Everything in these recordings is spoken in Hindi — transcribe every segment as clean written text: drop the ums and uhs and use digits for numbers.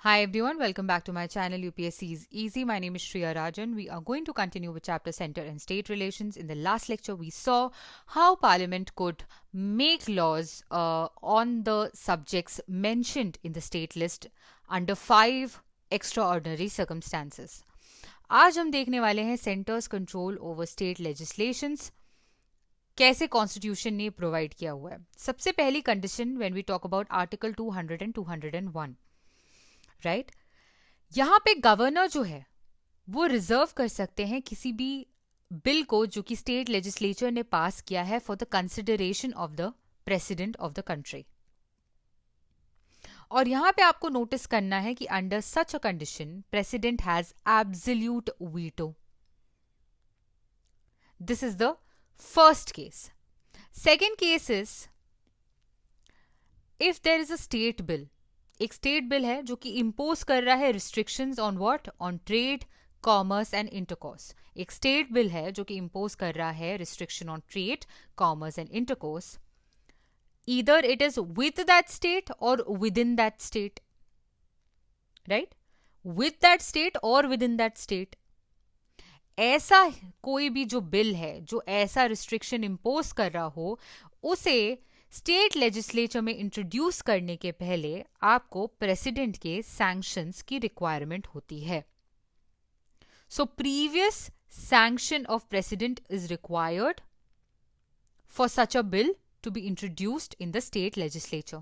Hi everyone, welcome back to my channel UPSC is Easy. My name is Shriya Rajan. We are going to continue with chapter Center and State Relations. In the last lecture, we saw how Parliament could make laws on the subjects mentioned in the state list under 5 extraordinary circumstances. आज हम देखने वाले हैं centre's control over state legislations कैसे कॉन्स्टिट्यूशन ने प्रोवाइड किया हुआ है. सबसे पहली condition when we talk about article 200 and 201, right. यहाँ पे गवर्नर जो है वो रिजर्व कर सकते हैं किसी भी बिल को जो कि स्टेट लेजिस्लेचर ने पास किया है for the consideration of the president of the country. और यहां पे आपको नोटिस करना है कि under such a condition president has absolute veto. This is the first case. Second case is if there is a state bill. एक स्टेट बिल है जो कि इम्पोज कर रहा है restrictions on what, on trade, commerce and intercourse. एक स्टेट बिल है जो कि इम्पोज कर रहा है restriction on trade, commerce and intercourse. Either it is with that state or within that state, right. With that state or within that state. ऐसा कोई भी जो बिल है जो ऐसा रिस्ट्रिक्शन इम्पोज कर रहा हो, उसे स्टेट लेजिस्लेचर में इंट्रोड्यूस करने के पहले आपको प्रेसिडेंट के सैंक्शंस की रिक्वायरमेंट होती है. So previous sanction of president is required for such a bill to be introduced in the state legislature.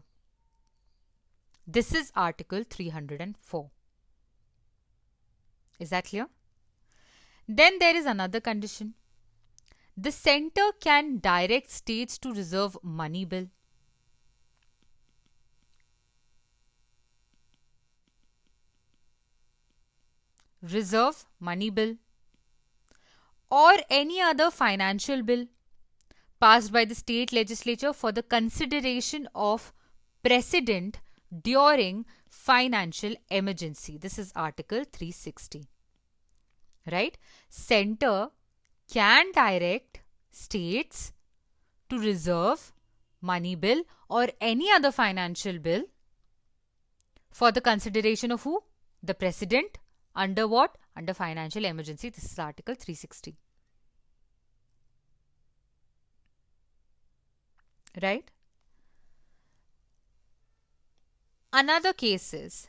This is Article 304. Is that clear? Then there is another condition. The center can direct states to reserve money bill. Reserve money bill or any other financial bill passed by the state legislature for the consideration of precedent during financial emergency. This is Article 360. Right? Center can direct states to reserve money bill or any other financial bill for the consideration of who? The president. Under what? Under financial emergency. This is Article 360. Right? Another case is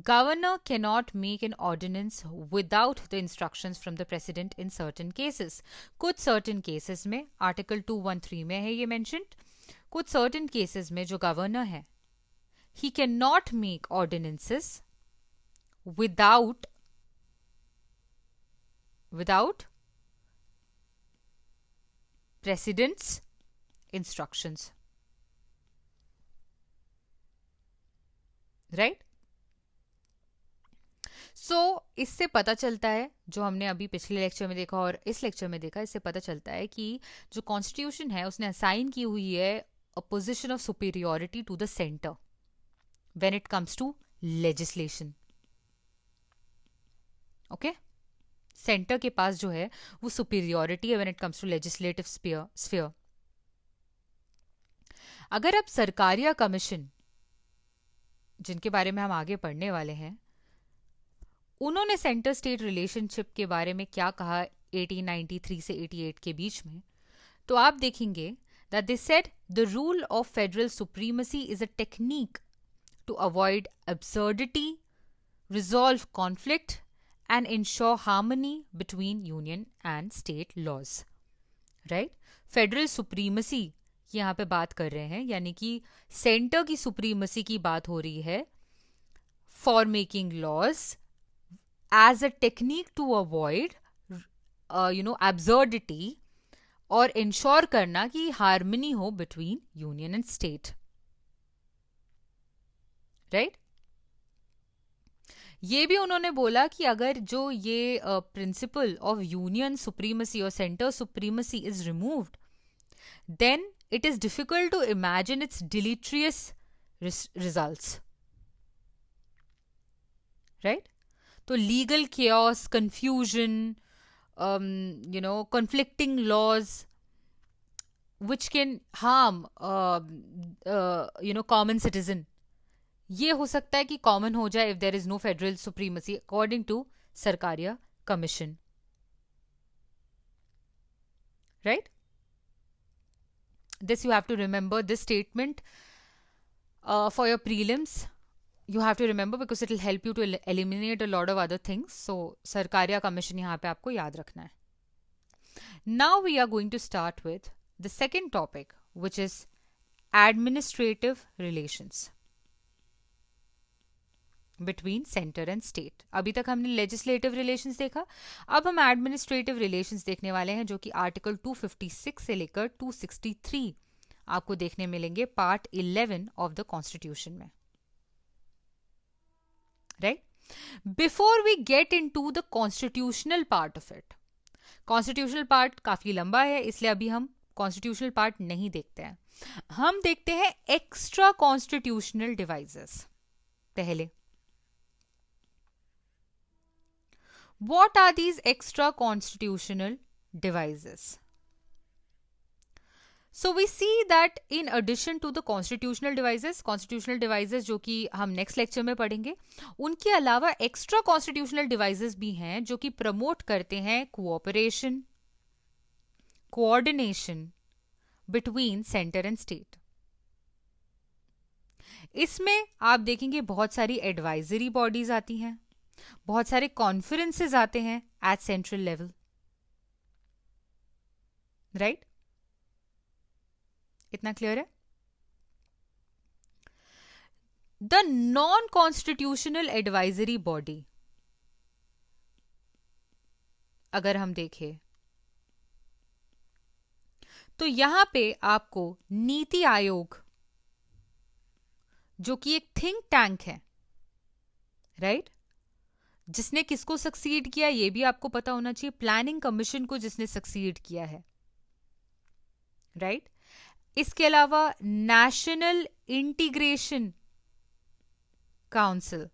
governor cannot make an ordinance without the instructions from the president in certain cases. कुछ certain cases में Article 213 में है ये mentioned. कुछ certain cases में जो governor है, he cannot make ordinances without president's instructions. Right. So इससे पता चलता है, जो हमने अभी पिछले लेक्चर में देखा और इस लेक्चर में देखा, इससे पता चलता है कि जो कॉन्स्टिट्यूशन है उसने असाइन की हुई है a position of superiority to the centre when it comes to legislation. Okay. Centre के पास जो है वो सुपीरियोरिटी है when it comes to legislative sphere. अगर आप सरकार या कमीशन, जिनके बारे में हम आगे पढ़ने वाले हैं, उन्होंने सेंटर स्टेट रिलेशनशिप के बारे में क्या कहा 1893 से 88 के बीच में, तो आप देखेंगे that they said the rule of federal supremacy is a technique to avoid absurdity, resolve conflict and ensure harmony between union and state laws. Right. Federal supremacy यहाँ पे बात कर रहे हैं, यानी कि सेंटर की सुप्रीमेसी की बात हो रही है for making laws as a technique to avoid absurdity और इंश्योर करना कि हार्मनी हो between union and state. Right. ये भी उन्होंने बोला कि अगर जो ये प्रिंसिपल ऑफ यूनियन सुप्रीमेसी और centre supremacy is removed, then it is difficult to imagine its deleterious results. Right? So legal chaos, confusion, conflicting laws which can harm, common citizen, ये हो सकता है कि कॉमन हो जाए if there is no federal supremacy according to Sarkaria commission, right. This you have to remember this statement for your prelims. You have to remember because it will help you to eliminate a lot of other things. So Sarkaria Commission यहाँ पे आपको याद रखना है. Now we are going to start with the second topic, which is administrative relations between center and state. अभी तक हमने legislative relations देखा, अब हम administrative relations देखने वाले हैं जो कि आर्टिकल 256 से लेकर 263 आपको देखने मिलेंगे पार्ट 11 ऑफ द कॉन्स्टिट्यूशन में, right. Before we get into the constitutional part of it, constitutional part काफी लंबा है इसलिए अभी हम कॉन्स्टिट्यूशनल पार्ट नहीं देखते हैं, हम देखते हैं एक्स्ट्रा कॉन्स्टिट्यूशनल डिवाइसेस पहले. What are these extra constitutional devices? So we see that in addition to the constitutional devices जो कि हम नेक्स्ट लेक्चर में पढ़ेंगे, उनके अलावा एक्स्ट्रा कॉन्स्टिट्यूशनल डिवाइसेस भी हैं जो कि प्रमोट करते हैं cooperation, coordination between centre and state. इसमें आप देखेंगे बहुत सारी एडवाइजरी बॉडीज आती हैं, बहुत सारे कॉन्फ्रेंसेस आते हैं एट सेंट्रल लेवल, राइट. इतना क्लियर है. The non constitutional advisory body अगर हम देखें तो यहां पे आपको नीति आयोग जो कि एक थिंक टैंक है, राइट, जिसने किसको सक्सीड किया ये भी आपको पता होना चाहिए, प्लानिंग कमीशन को जिसने सक्सीड किया है, राइट. इसके अलावा national integration council,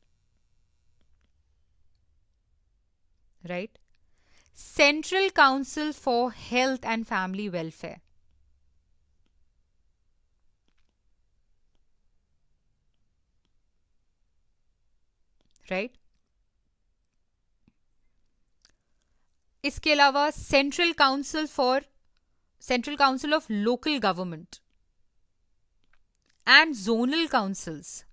right, central council for health and family welfare, right. इसके अलावा central council of local government and zonal councils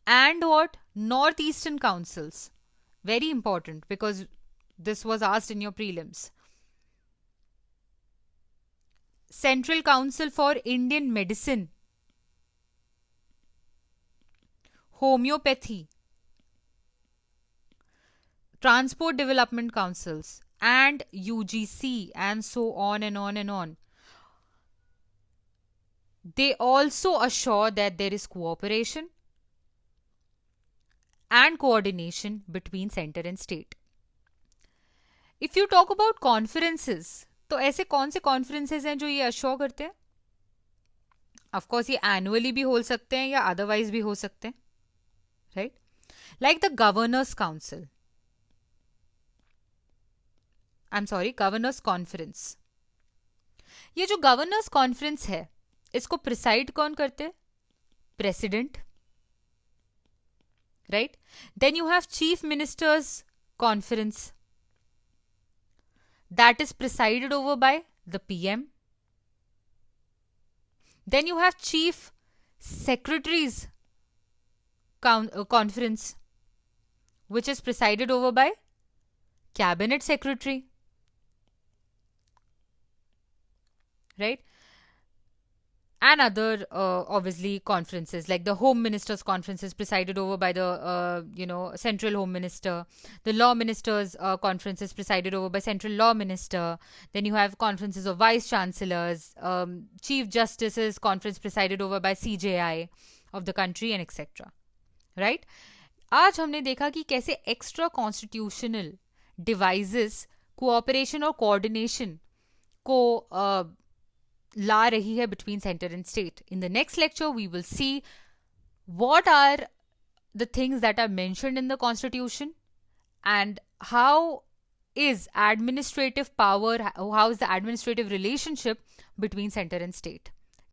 and what north eastern councils, very important because this was asked in your prelims. Central council for Indian medicine, homeopathy, Transport Development Councils and UGC and so on and on and on. They also assure that there is cooperation and coordination between center and state. If you talk about conferences, तो ऐसे कौन से conferences हैं जो ये assure करते हैं? Of course ये annually भी हो सकते हैं या otherwise भी हो सकते हैं, right? Like the Governors Council. Governors conference. ये जो गवर्नर्स कॉन्फ्रेंस है इसको प्रिसाइड कौन करते हैं? President, right. Then you have chief ministers conference that is presided over by the PM. Then you have chief secretaries conference which is presided over by cabinet secretary, right. And other obviously conferences like the home ministers conference is presided over by the central home minister. The law ministers conference is presided over by central law minister. Then you have conferences of vice chancellors, chief justices conference presided over by CJI of the country and etc, right. आज हमने देखा कि कैसे एक्स्ट्रा कॉन्स्टिट्यूशनल डिवाइसेस कोऑपरेशन और कोऑर्डिनेशन को ला रही है between centre and state. In the next lecture we will see what are the things that are mentioned in the constitution and how is administrative power, how is the administrative relationship between center and state.